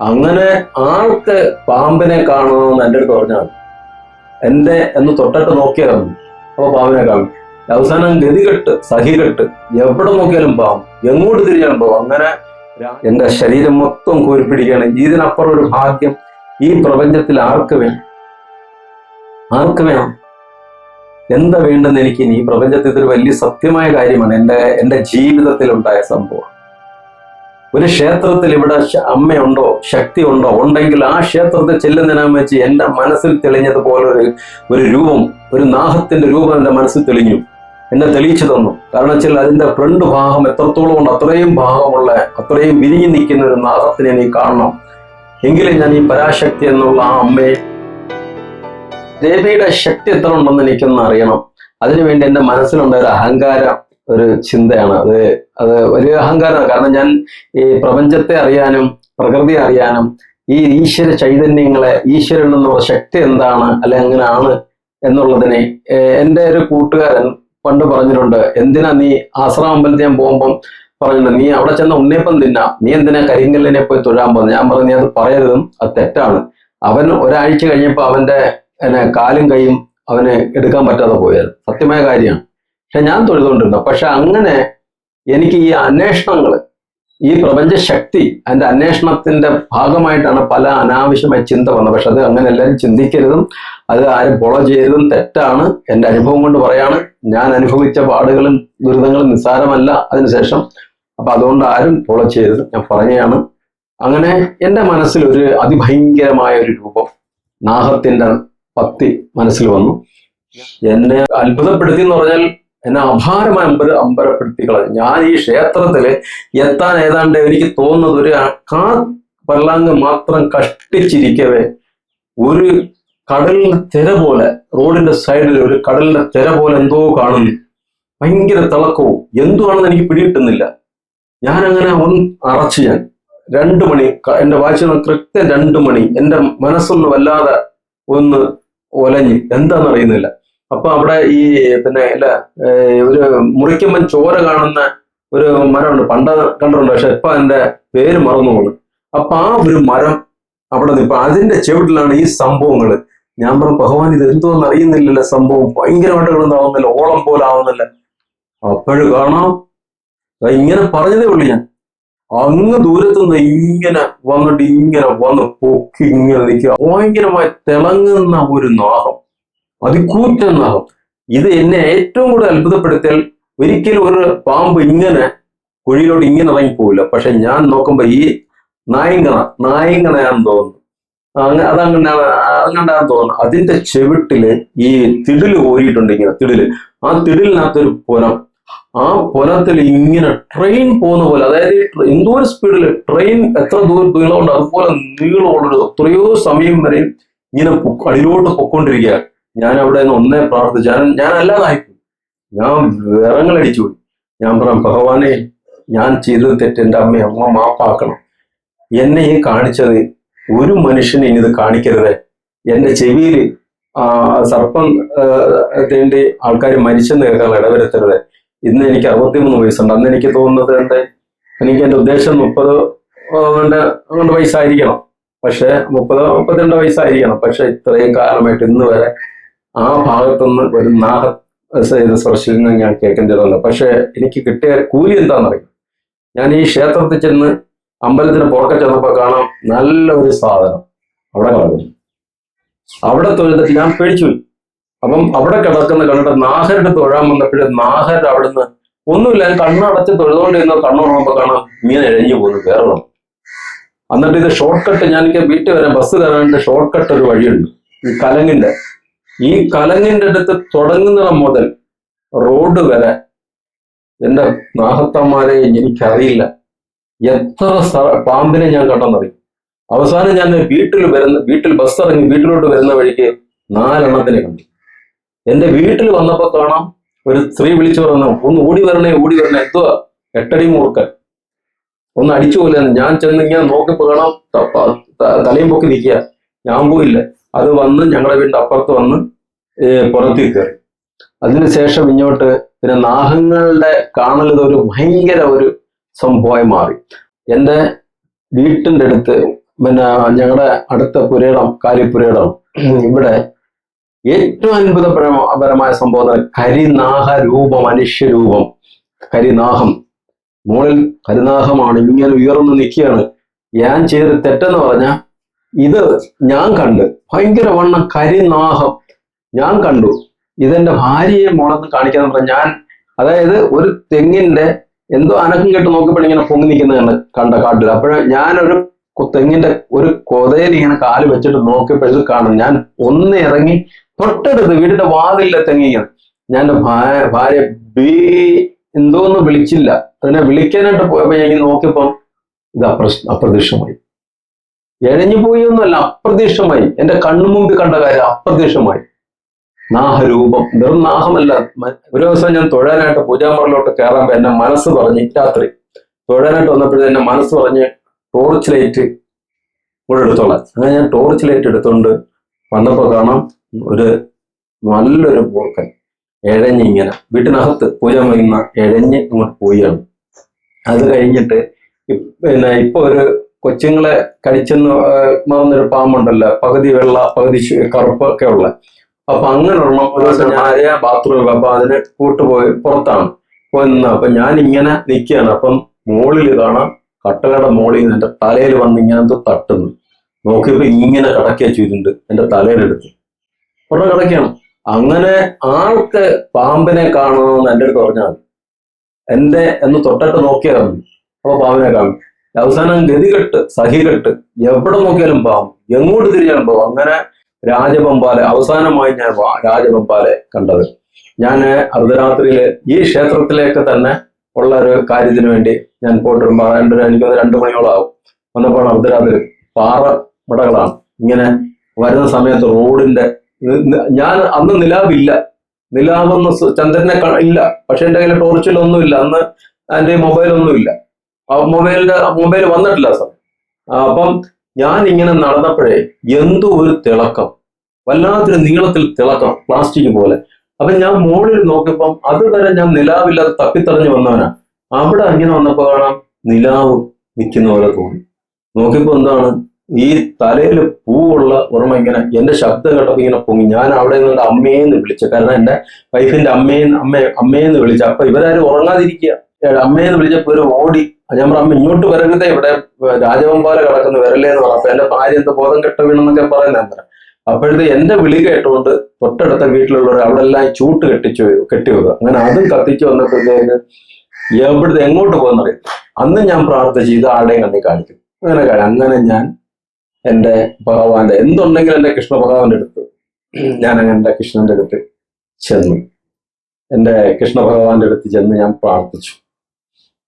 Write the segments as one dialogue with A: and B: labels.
A: അങ്ങനെ ആൾക്ക് പാമ്പിനെ കാണണമെന്ന് എൻ്റെ അടുത്ത് പറഞ്ഞാണ്. എന്ന് തൊട്ടിട്ട് നോക്കിയായിരുന്നു. അപ്പൊ പാമ്പിനെ കാണും. അവസാനം ഗതികെട്ട് സഹികെട്ട് എവിടെ നോക്കിയാലും പാമ്പ്, എങ്ങോട്ട് തിരിഞ്ഞാലും പാമ്പ്. അങ്ങനെ എന്റെ ശരീരം മൊത്തം കോരിപ്പിടിക്കുകയാണ്. ഇതിനപ്പുറം ഒരു ഭാഗ്യം ഈ പ്രപഞ്ചത്തിൽ ആർക്ക് വേണം? ആർക്ക് വേണം? എന്താ വേണ്ടെന്ന് എനിക്ക് ഇനി? ഈ പ്രപഞ്ചത്തിൽ ഇതൊരു വലിയ സത്യമായ കാര്യമാണ്. എൻ്റെ ജീവിതത്തിൽ ഉണ്ടായ സംഭവം. ഒരു ക്ഷേത്രത്തിൽ ഇവിടെ അമ്മയുണ്ടോ, ശക്തി ഉണ്ടോ? ഉണ്ടെങ്കിൽ ആ ക്ഷേത്രത്തിൽ ചെല്ലുന്നതിനാന്ന് വെച്ച് എൻ്റെ മനസ്സിൽ തെളിഞ്ഞതുപോലെ ഒരു രൂപം, ഒരു നാഹത്തിന്റെ രൂപം എൻ്റെ മനസ്സിൽ തെളിഞ്ഞു, എന്നെ തെളിയിച്ചു തന്നു. കാരണം വെച്ചാൽ അതിന്റെ ഫ്രണ്ട് ഭാഗം എത്രത്തോളം ഉണ്ട്, അത്രയും ഭാഗമുള്ള, അത്രയും വിരിഞ്ഞു നിൽക്കുന്ന ഒരു നാഹത്തിനെ നീ കാണണം. എങ്കിലും ഞാൻ ഈ പരാശക്തി എന്നുള്ള ആ അമ്മയെ, ദേവിയുടെ ശക്തി എത്ര ഉണ്ടെന്ന് എനിക്കൊന്ന് അറിയണം. അതിനുവേണ്ടി എൻ്റെ മനസ്സിലുണ്ട ഒരു അഹങ്കാരം, ഒരു ചിന്തയാണ്. അത് ഒരു അഹങ്കാരമാണ്. കാരണം ഞാൻ ഈ പ്രപഞ്ചത്തെ അറിയാനും പ്രകൃതിയെ അറിയാനും ഈ ഈശ്വര ചൈതന്യങ്ങളെ, ഈശ്വരൻ എന്നുള്ള ശക്തി എന്താണ്, അല്ലെ എങ്ങനെയാണ് എന്നുള്ളതിനെ എൻ്റെ ഒരു കൂട്ടുകാരൻ പണ്ട് പറഞ്ഞിട്ടുണ്ട്. എന്തിനാ നീ ആശ്രമ അമ്പലത്തിൽ ഞാൻ പോകുമ്പം പറഞ്ഞിട്ടുണ്ട്, നീ അവിടെ ചെന്ന ഉണ്ണിയപ്പം തിന്നാം, നീ എന്തിനാ കരിങ്കല്ലിനെ പോയി തൊഴാൻ പോകുന്നത്? ഞാൻ പറഞ്ഞു, നീ അത് പറയരുതും, അത് തെറ്റാണ്. അവൻ ഒരാഴ്ച കഴിഞ്ഞപ്പോൾ അവന്റെ കാലും കൈയും അവന് എടുക്കാൻ പറ്റാതെ പോയത് സത്യമായ കാര്യമാണ്. പക്ഷെ ഞാൻ തൊഴുതുകൊണ്ടിരുന്നു. പക്ഷെ അങ്ങനെ എനിക്ക് ഈ അന്വേഷണങ്ങൾ, ഈ പ്രപഞ്ച ശക്തി, അതിന്റെ അന്വേഷണത്തിന്റെ ഭാഗമായിട്ടാണ് പല അനാവശ്യമായ ചിന്ത വന്നത്. പക്ഷെ അത് അങ്ങനെ എല്ലാവരും ചിന്തിക്കരുതും, അത് ആരും ഫോളോ ചെയ്യരുതും, തെറ്റാണ്. എൻ്റെ അനുഭവം കൊണ്ട് പറയാണ്. ഞാൻ അനുഭവിച്ച പാടുകളും ദുരിതങ്ങളും നിസ്സാരമല്ല അതിനുശേഷം. അപ്പൊ അതുകൊണ്ട് ആരും ഫോളോ ചെയ്യരുത്, ഞാൻ പറഞ്ഞതാണ്. അങ്ങനെ എൻ്റെ മനസ്സിൽ ഒരു അതിഭയങ്കരമായ ഒരു രൂപം, നാഹത്തിന്റെ പത്തി മനസ്സിൽ വന്നു. എന്നെ അത്ഭുതപ്പെടുത്തി എന്ന് പറഞ്ഞാൽ എന്നെ അപാരമായി അമ്പരപ്പെടുത്തി കളഞ്ഞു. ഞാൻ ഈ ക്ഷേത്രത്തില് എത്താൻ ഏതാണ്ട് എനിക്ക് തോന്നുന്നത് ഒരു പല്ലാങ്ക് മാത്രം കഷ്ടിച്ചിരിക്കവേ ഒരു കടലിന്റെ തിര പോലെ, റോഡിന്റെ സൈഡിൽ ഒരു കടലിന്റെ തിര പോലെ എന്തോ കാണുന്നു. ഭയങ്കര തിളക്കവും എന്തുവാണെന്ന് എനിക്ക് പിടികിട്ടുന്നില്ല. ഞാനങ്ങനെ ഒന്ന് അറച്ചു. ഞാൻ 2 മണി, എന്റെ വാച്ച് കൃത്യം 2 മണി. എന്റെ മനസ്സൊന്ന് വല്ലാതെ ഒന്ന് ഒലഞ്ഞ്, എന്താണെന്ന് അറിയുന്നില്ല. അപ്പൊ അവിടെ ഈ ഒരു മുറിക്കുമ്പൻ ചോര കാണുന്ന ഒരു മരമുണ്ട്, പണ്ട് കണ്ടിട്ടുണ്ട്, പക്ഷെ ഇപ്പൊ അതിന്റെ പേര് മറന്നു പോകുന്നു. അപ്പൊ ആ ഒരു മരം അവിടെ നിൽപ്പ, അതിന്റെ ചെവിട്ടിലാണ് ഈ സംഭവങ്ങൾ. ഞാൻ പറഞ്ഞു, ഭഗവാൻ ഇത് എന്തോന്ന് അറിയുന്നില്ലല്ലോ, സംഭവം ഭയങ്കരമായിട്ട് കിടന്നാവുന്നില്ല, ഓളം പോലെ ആവുന്നില്ല. അപ്പോഴും കാണാം, ഇങ്ങനെ പറഞ്ഞതേ ഉള്ളൂ. ഞാൻ അങ്ങ് ദൂരത്തുനിന്ന് ഇങ്ങനെ വന്നിട്ട് ഇങ്ങനെ വന്ന് പൊക്കി ഇങ്ങനെ നിൽക്കുക. ഭയങ്കരമായി തിളങ്ങുന്ന ഒരു നാഹം, അതികൂറ്റൻ നാഹം. ഇത് എന്നെ ഏറ്റവും കൂടുതൽ അത്ഭുതപ്പെടുത്തിയാൽ, ഒരിക്കലും ഒരു പാമ്പ് ഇങ്ങനെ കുഴിയിലോട്ട് ഇങ്ങനെ ഇറങ്ങിപ്പോവില്ല. പക്ഷെ ഞാൻ നോക്കുമ്പോ ഈ നായിങ്കണയാന്ന് തോന്നുന്നു, അതങ്ങനെയാന്ന് തോന്നുന്നു. അതിന്റെ ചെവിട്ടില് ഈ തിടില് കോരിയിട്ടുണ്ട്, ഇങ്ങനെ തിടില്. ആ തിടിലിനകത്തൊരു പുനം, ആ പുനത്തിൽ ഇങ്ങനെ ട്രെയിൻ പോകുന്ന പോലെ, അതായത് എന്തോ ഒരു സ്പീഡില് ട്രെയിൻ എത്ര നീളമുണ്ട് അതുപോലെ നീളമുള്ളത്, എത്രയോ സമയം വരെ ഇങ്ങനെ അടിയിലോട്ട് പൊക്കോണ്ടിരിക്കുക. ഞാൻ അവിടെ നിന്ന് ഒന്നേ പ്രാർത്ഥിച്ചു. ഞാൻ അല്ലാതായിപ്പോയി. ഞാൻ വിറങ്ങളടിച്ചു പോയി. ഞാൻ പറഞ്ഞു, ഭഗവാനെ, ഞാൻ ചെയ്തത് തെറ്റ്, എൻ്റെ അമ്മ മാപ്പാക്കണം. എന്നെ ഈ കാണിച്ചത് ഒരു മനുഷ്യനെ ഇനി ഇത് കാണിക്കരുത്. എൻ്റെ ചെവിയിൽ സർപ്പം തേണ്ടി ആൾക്കാർ മരിച്ചെന്ന് കേൾക്കാൻ ഇടവരുത്തരുത്. ഇന്ന് എനിക്ക് 63 വയസ്സുണ്ട്. അന്ന് എനിക്ക് തോന്നുന്നത് എനിക്ക് എൻ്റെ ഉദ്ദേശം 30 വയസ്സായിരിക്കണം. പക്ഷെ 32 വയസ്സായിരിക്കണം. പക്ഷെ ഇത്രയും കാലമായിട്ട് ഇന്ന് വരെ ആ ഭാഗത്തുനിന്ന് ഒരു സ്പർശനം ഞാൻ കേൾക്കേണ്ടതുണ്ട്. പക്ഷെ എനിക്ക് കിട്ടിയ കൂലി എന്താണെന്നറിയാം. ഞാൻ ഈ ക്ഷേത്രത്തിൽ ചെന്ന് അമ്പലത്തിന് പുറക്കെ ചെന്നപ്പോ കാണാം നല്ല ഒരു സാധനം അവിടെ കിടക്കുന്നു. അവിടെ തൊഴുതിട്ട് ഞാൻ പേടിച്ചുപോയി. അപ്പം അവിടെ കണ്ടിട്ട് നാഹരുടെ തൊഴാൻ വന്നപ്പോഴും നാഹർ അവിടുന്ന് ഒന്നുമില്ല, കണ്ണടച്ച് തൊഴുതുകൊണ്ടിരുന്ന കണ്ണുറങ്ങുമ്പോ കാണാം ഇങ്ങനെ എഴഞ്ഞു പോകുന്നു കേരളം. എന്നിട്ട് ഇത് ഷോർട്ട് കട്ട്, ഞാൻ എനിക്ക് വീട്ടിൽ വരാൻ ബസ് കയറാണ്ട് ഷോർട്ട് കട്ട് ഒരു വഴിയുണ്ട്. ഈ കലങ്ങിന്റെ അടുത്ത് തുടങ്ങുന്നിടം മുതൽ റോഡ് വരെ എന്റെ നാഹത്തന്മാരെ എനിക്കറിയില്ല എത്ര പാമ്പിനെ ഞാൻ കണ്ടെന്നറിയും. അവസാനം ഞാൻ വീട്ടിൽ ബസ് ഇറങ്ങി വീട്ടിലോട്ട് വരുന്ന വഴിക്ക് 4 എണ്ണത്തിനെ കണ്ടു. എന്റെ വീട്ടിൽ വന്നപ്പോ കാണാം ഒരു സ്ത്രീ വിളിച്ചു പറഞ്ഞു, ഒന്ന് ഓടി വരണേ എന്തുവാ 8 അടി മൂർക്കൻ ഒന്ന് അടിച്ചു പോലെ. ഞാൻ ചെന്ന് ഇങ്ങനെ നോക്കിപ്പോ കാണാം തലയും പൊക്കി നിൽക്കുക. ഞാൻ പോയില്ല. അത് വന്ന് ഞങ്ങളുടെ വീടിന്റെ അപ്പുറത്ത് വന്ന് പുറത്തേക്ക് കയറി. അതിനുശേഷം ഇങ്ങോട്ട് പിന്നെ നാഹങ്ങളുടെ കാണൽ ഇതൊരു ഭയങ്കര ഒരു സംഭവമായി മാറി. എൻ്റെ വീട്ടിൻ്റെ അടുത്ത് പിന്നെ ഞങ്ങളുടെ അടുത്ത പുരയിടം കാലിപ്പുരയിടം ഇവിടെ ഏറ്റവും അത്ഭുതപരമായ സംഭവം കരിനാഹ രൂപം, മനുഷ്യരൂപം, കരിനാഹം. മുകളിൽ കരിനാഹമാണ്, ഇങ്ങനെ ഉയർന്നു നിൽക്കുകയാണ്. ഞാൻ ചെയ്തൊരു തെറ്റെന്ന് പറഞ്ഞാൽ ഇത് ഞാൻ കണ്ട് ഭയങ്കര വണ്ണം കരിനാഹം ഞാൻ കണ്ടു. ഇതെന്റെ ഭാര്യയെ മോളെന്ന് കാണിക്കാന്ന് പറഞ്ഞ ഞാൻ, അതായത് ഒരു തെങ്ങിന്റെ എന്തോ അനക്കം കേട്ട് നോക്കിയപ്പോൾ ഇങ്ങനെ പൊങ്ങി നിൽക്കുന്നതാണ് കണ്ട കാട്ടിൽ. അപ്പോഴേ ഞാനൊരു തെങ്ങിന്റെ ഒരു കൊതയിൽ ഇങ്ങനെ കാല് വെച്ചിട്ട് നോക്കിയപ്പോൾ ഇത് കാണും. ഞാൻ ഒന്ന് ഇറങ്ങി തൊട്ടടുത്ത് വീടിന്റെ വാതിലിലെ തെങ്ങിയാണ്. ഞാൻ എൻ്റെ ഭാര്യ എന്തോന്ന് വിളിച്ചില്ല. അതിനെ വിളിക്കാനായിട്ട് പോയപ്പോ ഞാൻ നോക്കിയപ്പം ഇത് അപ്രത്യക്ഷമായി. എഴഞ്ഞു പോയി ഒന്നുമല്ല, അപ്രത്യക്ഷമായി. എന്റെ കണ്ണു മുമ്പിൽ കണ്ട കാര്യം അപ്രത്യക്ഷമായി. നാഹരൂപം, വെറും നാഹമല്ല. ഒരു ദിവസം ഞാൻ തൊഴാനായിട്ട് പൂജാമറിലോട്ട് കയറാൻ എന്നെ മനസ്സ് പറഞ്ഞ്, രാത്രി തൊഴാനായിട്ട് വന്നപ്പോഴേ എന്നെ മനസ്സ് പറഞ്ഞ് ടോർച്ച് ലൈറ്റ് കൂടെ എടുത്തോളാം. അങ്ങനെ ഞാൻ ടോർച്ച് ലൈറ്റ് എടുത്തോണ്ട് വന്നപ്പോ കാണാം ഒരു നല്ലൊരു പോക്കൻ എഴഞ്ഞിങ്ങനെ വീട്ടിനകത്ത് പൂജ ചെയ്യുന്ന എഴഞ്ഞ് ഇങ്ങോട്ട് പോയാണ്. അത് കഴിഞ്ഞിട്ട് പിന്നെ ഇപ്പൊ ഒരു കൊച്ചുങ്ങളെ കടിച്ചെന്ന് മാറുന്നൊരു പാമ്പുണ്ടല്ലോ, പകുതി വെള്ള പകുതി കറുപ്പൊക്കെ ഉള്ള. അപ്പൊ അങ്ങനെയുള്ള ഒരു ദിവസം ഞാൻ ബാത്റൂമിൽ, അപ്പൊ അതിന് കൂട്ടുപോയി പുറത്താണ് പോയി നിന്ന. അപ്പൊ ഞാൻ ഇങ്ങനെ നിൽക്കുകയാണ്. അപ്പം മുകളിൽ കാണാം കട്ടലയുടെ മുകളിൽ നിന്ന് എന്റെ തലയിൽ വന്ന് ഇങ്ങനെ എന്തോ തട്ടുന്നു. നോക്കിയപ്പോ ഇങ്ങനെ കിടക്കുക ചെയ്തിട്ടുണ്ട് എന്റെ തലയിലെടുത്ത് പുറം കിടക്കുകയാണ്. അങ്ങനെ ആൾക്ക് പാമ്പിനെ കാണണമെന്ന് എൻ്റെ അടുത്ത് പറഞ്ഞാൽ എന്റെ എന്ന് തൊട്ടിട്ട് നോക്കിയാൽ മതി, അപ്പൊ പാമ്പിനെ കാണും. അവസാനം ഗതികെട്ട് സഹികെട്ട് എവിടെ നോക്കിയാലും പാമ്പ്, എങ്ങോട്ട് തിരിഞ്ഞാലും പാമ്പ്. അങ്ങനെ രാജവെമ്പാല, അവസാനമായി ഞാൻ രാജവെമ്പാലെ കണ്ടത്. ഞാൻ അർദ്ധരാത്രിയില് ഈ ക്ഷേത്രത്തിലേക്ക് തന്നെ ഉള്ള ഒരു കാര്യത്തിന് വേണ്ടി ഞാൻ പോയിട്ട് എനിക്കത് 2 മണിയോളം ആവും. വന്നപ്പോൾ അർദ്ധരാത്രി പാറ മടകളാണ്. ഇങ്ങനെ വരുന്ന സമയത്ത് റോഡിന്റെ, ഞാൻ അന്ന് നിലാവില്ല, നിലാവൊന്നും ചന്ദ്രനെ ഇല്ല. പക്ഷെ എൻ്റെ കയ്യിൽ ടോർച്ചിലൊന്നുമില്ല, അന്ന് എൻ്റെ മൊബൈലൊന്നുമില്ല, മൊബൈൽ വന്നിട്ടില്ല സാർ. അപ്പം ഞാൻ ഇങ്ങനെ നടന്നപ്പോഴേ എന്തോ ഒരു തിളക്കം, വല്ലാത്തൊരു നീളത്തിൽ തിളക്കം, പ്ലാസ്റ്റിക് പോലെ. അപ്പൊ ഞാൻ മുകളിൽ നോക്കിയപ്പം അതുവരെ ഞാൻ നിലാവില്ലാതെ തപ്പിത്തടഞ്ഞു വന്നവനാ. അവിടെ ഇങ്ങനെ വന്നപ്പോ കാണാം നിലാവ് നിൽക്കുന്ന പോലെ തോന്നി. നോക്കിയപ്പോ എന്താണ്, ഈ തലയിൽ പൂവുള്ള ഓർമ്മ ഇങ്ങനെ എന്റെ ശബ്ദം കേട്ടപ്പോ ഇങ്ങനെ പൊങ്ങി. ഞാൻ അവിടെ നിന്ന് അമ്മേന്ന് വിളിച്ചു, കാരണം എന്റെ വൈഫിന്റെ അമ്മേന്ന് വിളിച്ചു. അപ്പൊ ഇവരാരും ഉറങ്ങാതിരിക്കുക, അമ്മേന്ന് വിളിച്ചപ്പോ ഒരു ഓടി. ഞാൻ പറഞ്ഞു അമ്മ ഇങ്ങോട്ട് വരരുതേ, ഇവിടെ രാജവെമ്പാല കിടക്കുന്നു, വരല്ലേ എന്ന് പറഞ്ഞു. അപ്പൊ എന്റെ ഭാര്യ എന്താ ബോധം കെട്ട വീണെന്നൊക്കെ പറയുന്നത്. അപ്പോഴത്തെ എന്റെ വിളി കേട്ടുകൊണ്ട് തൊട്ടടുത്ത വീട്ടിലുള്ളവർ അവിടെ എല്ലാം ചൂട്ട് കെട്ടിവെക്കുക. അങ്ങനെ അതും കത്തിച്ചു വന്നപ്പോഴത്തേക്ക് എവിടുത്തെ എങ്ങോട്ട് പോകുന്നറിയാം. അന്ന് ഞാൻ പ്രാർത്ഥിച്ചു ഇത് ആടെയും കണ്ണി കാണിക്കും. അങ്ങനെ ഞാൻ എൻ്റെ ഭഗവാന്റെ എന്തുണ്ടെങ്കിലും എൻ്റെ കൃഷ്ണ ഭഗവാന്റെ അടുത്ത് ഞാൻ അങ്ങനെ എൻ്റെ കൃഷ്ണന്റെ അടുത്ത് ചെന്നു. എൻ്റെ കൃഷ്ണ ഭഗവാന്റെ അടുത്ത് ചെന്ന് ഞാൻ പ്രാർത്ഥിച്ചു.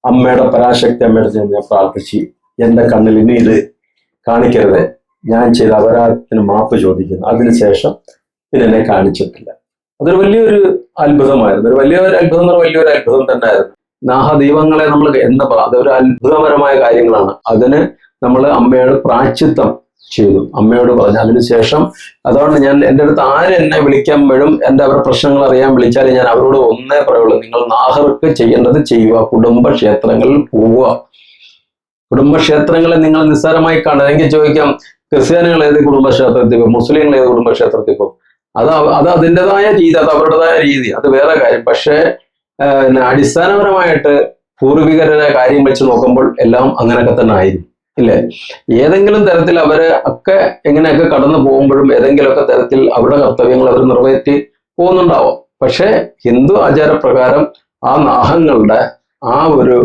A: അമ്മയുടെ പരാശക്തി അമ്മയുടെ ചെന്ന് ഞാൻ പ്രാർത്ഥിച്ചു, എൻ്റെ കണ്ണിൽ ഇനി ഇത് കാണിക്കരുത്, ഞാൻ ചെയ്ത അപരാധത്തിന് മാപ്പ് ചോദിക്കുന്നു. അതിനുശേഷം പിന്നെ എന്നെ കാണിച്ചിട്ടില്ല. അതൊരു വലിയൊരു അത്ഭുതമായിരുന്നു. വലിയൊരു അത്ഭുതം തന്നെയായിരുന്നു. നാഹദീപങ്ങളെ നമ്മൾ അതൊരു അത്ഭുതപരമായ കാര്യങ്ങളാണ്. അതിന് നമ്മൾ അമ്മയോട് പ്രായശ്ചിത്തം ചെയ്തു, അമ്മയോട് പറഞ്ഞു. അതിനുശേഷം അതുകൊണ്ട് ഞാൻ എൻ്റെ അടുത്ത് ആര് എന്നെ വിളിക്കുമ്പോഴും അവരുടെ പ്രശ്നങ്ങൾ അറിയാൻ വിളിച്ചാൽ ഞാൻ അവരോട് ഒന്നേ പറയുള്ളൂ, നിങ്ങൾ നാഹർക്ക് ചെയ്യേണ്ടത് ചെയ്യുക, കുടുംബക്ഷേത്രങ്ങളിൽ പോവുക. കുടുംബക്ഷേത്രങ്ങളെ നിങ്ങൾ നിസ്സാരമായി കാണുക. എനിക്ക് ചോദിക്കാം, ക്രിസ്ത്യാനികൾ ഏത് കുടുംബക്ഷേത്രത്തിൽ പോകും, മുസ്ലിങ്ങൾ ഏത് കുടുംബക്ഷേത്രത്തിൽ പോകും? അത് അതിൻ്റെതായ രീതി, അത് അവരുടേതായ രീതി, അത് വേറെ കാര്യം. പക്ഷേ അടിസ്ഥാനപരമായിട്ട് പൂർവികരുടെ കാര്യം വെച്ച് നോക്കുമ്പോൾ എല്ലാം അങ്ങനെയൊക്കെ തന്നെ ആയിരുന്നു, ഇല്ലേ? ഏതെങ്കിലും തരത്തിൽ അവര് ഒക്കെ എങ്ങനെയൊക്കെ കടന്നു പോകുമ്പോഴും ഏതെങ്കിലുമൊക്കെ തരത്തിൽ അവരുടെ കർത്തവ്യങ്ങൾ അവർ നിറവേറ്റി പോകുന്നുണ്ടാവും. പക്ഷേ ഹിന്ദു ആചാരപ്രകാരം ആ നാഹങ്ങളുടെ ആ ഒരു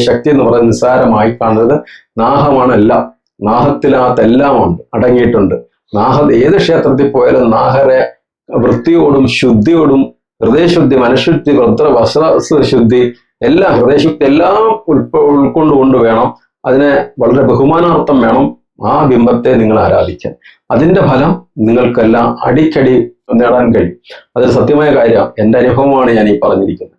A: ശക്തി എന്ന് പറയുന്നത് നിസ്സാരമായി കാണുന്നത്. നാഹമാണ് എല്ലാം, നാഹത്തിനകത്തെല്ലാം ഉണ്ട്, അടങ്ങിയിട്ടുണ്ട്. ഏത് ക്ഷേത്രത്തിൽ പോയാലും നാഹരെ വൃത്തിയോടും ശുദ്ധിയോടും, ഹൃദയശുദ്ധി, മനഃശുദ്ധി, വസ്ത്രശുദ്ധി എല്ലാം, ഹൃദയശുദ്ധി എല്ലാം ഉൾക്കൊണ്ടുകൊണ്ട് വേണം. അതിനെ വളരെ ബഹുമാനാർത്ഥം വേണം ആ ബിംബത്തെ നിങ്ങൾ ആരാധിക്കാൻ. അതിന്റെ ഫലം നിങ്ങൾക്കെല്ലാം അടിക്കടി നേടാൻ കഴിയും. അതൊരു സത്യമായ കാര്യമാണ്. എൻ്റെ അനുഭവമാണ് ഞാൻ ഈ പറഞ്ഞിരിക്കുന്നത്.